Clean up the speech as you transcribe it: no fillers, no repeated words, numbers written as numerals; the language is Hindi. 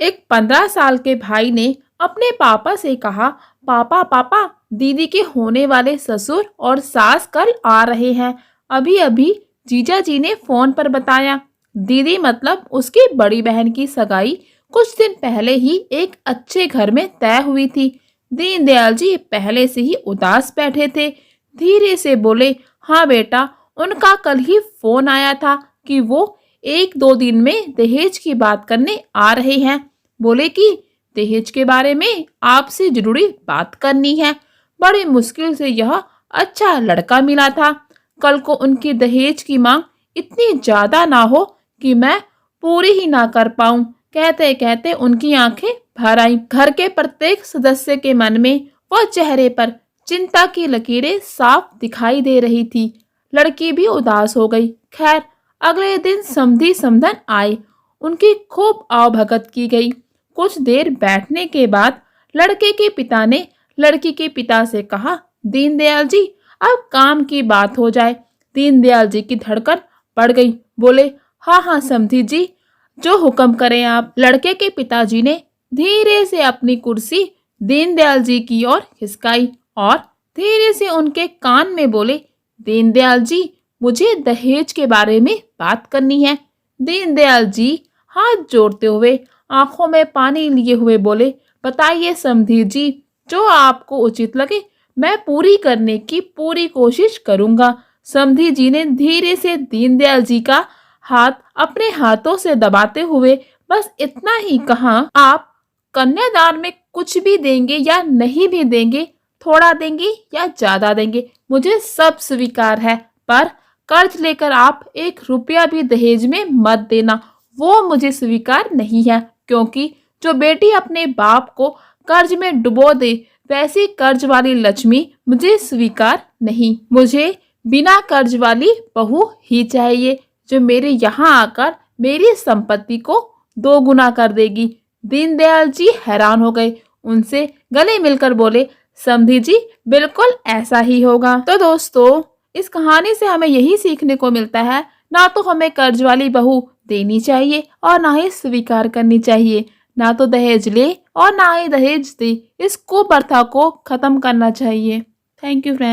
एक 15 साल के भाई ने अपने पापा से कहा, पापा पापा, दीदी के होने वाले ससुर और सास कल आ रहे हैं। अभी अभी जीजा जी ने फोन पर बताया। दीदी मतलब उसकी बड़ी बहन की सगाई कुछ दिन पहले ही एक अच्छे घर में तय हुई थी। दीनदयाल जी पहले से ही उदास बैठे थे। धीरे से बोले, हाँ बेटा, उनका कल ही फोन आया था कि वो 1-2 दिन में दहेज की बात करने आ रहे हैं। बोले कि दहेज के बारे में आपसे जरूरी बात करनी है। बड़ी मुश्किल से यह अच्छा लड़का मिला था। कल को उनकी दहेज की मांग इतनी ज्यादा ना हो कि मैं पूरी ही ना कर पाऊं। कहते कहते उनकी आंखें भर आईं। घर के प्रत्येक सदस्य के मन में व चेहरे पर चिंता की लकीरें साफ दिखाई दे रही थी। लड़की भी उदास हो गई। खैर, अगले दिन समधी समधन आए। उनकी खूब आवभगत की गई। कुछ देर बैठने के बाद लड़के के पिता ने लड़की के पिता से कहा, दीनदयाल जी, अब काम की बात हो जाए। दीनदयाल जी की धड़कन बढ़ गई। बोले, हाँ हाँ समधी जी, जो हुक्म करें आप। लड़के के पिताजी ने धीरे से अपनी कुर्सी दीनदयाल जी की ओर खिसकाई और धीरे से उनके कान में बोले, दीनदयाल जी, मुझे दहेज के बारे में बात करनी है। दीनदयाल जी हाथ जोड़ते हुए आंखों में पानी लिए हुए बोले, बताइए समधी जी, जो आपको उचित लगे मैं पूरी करने की पूरी कोशिश करूंगा। समधी जी ने धीरे से दीनदयाल जी का हाथ अपने हाथों से दबाते हुए बस इतना ही कहा, आप कन्यादान में कुछ भी देंगे या नहीं भी देंगे, थोड़ा देंगे या ज्यादा देंगे, मुझे सब स्वीकार है, पर कर्ज लेकर आप 1 रुपया भी दहेज में मत देना, वो मुझे स्वीकार नहीं है। क्योंकि जो बेटी अपने बाप को कर्ज में डुबो दे, वैसी कर्ज वाली लक्ष्मी मुझे स्वीकार नहीं। मुझे बिना कर्ज वाली बहू ही चाहिए, जो मेरे यहाँ आकर मेरी संपत्ति को 2 गुना कर देगी। दीनदयाल जी हैरान हो गए। उनसे गले मिलकर बोले, समधी जी, बिल्कुल ऐसा ही होगा। तो दोस्तों, इस कहानी से हमें यही सीखने को मिलता है, ना तो हमें कर्ज वाली बहू देनी चाहिए और ना ही स्वीकार करनी चाहिए। ना तो दहेज ले और ना ही दहेज दे। इस कुप्रथा को खत्म करना चाहिए। Thank you friends.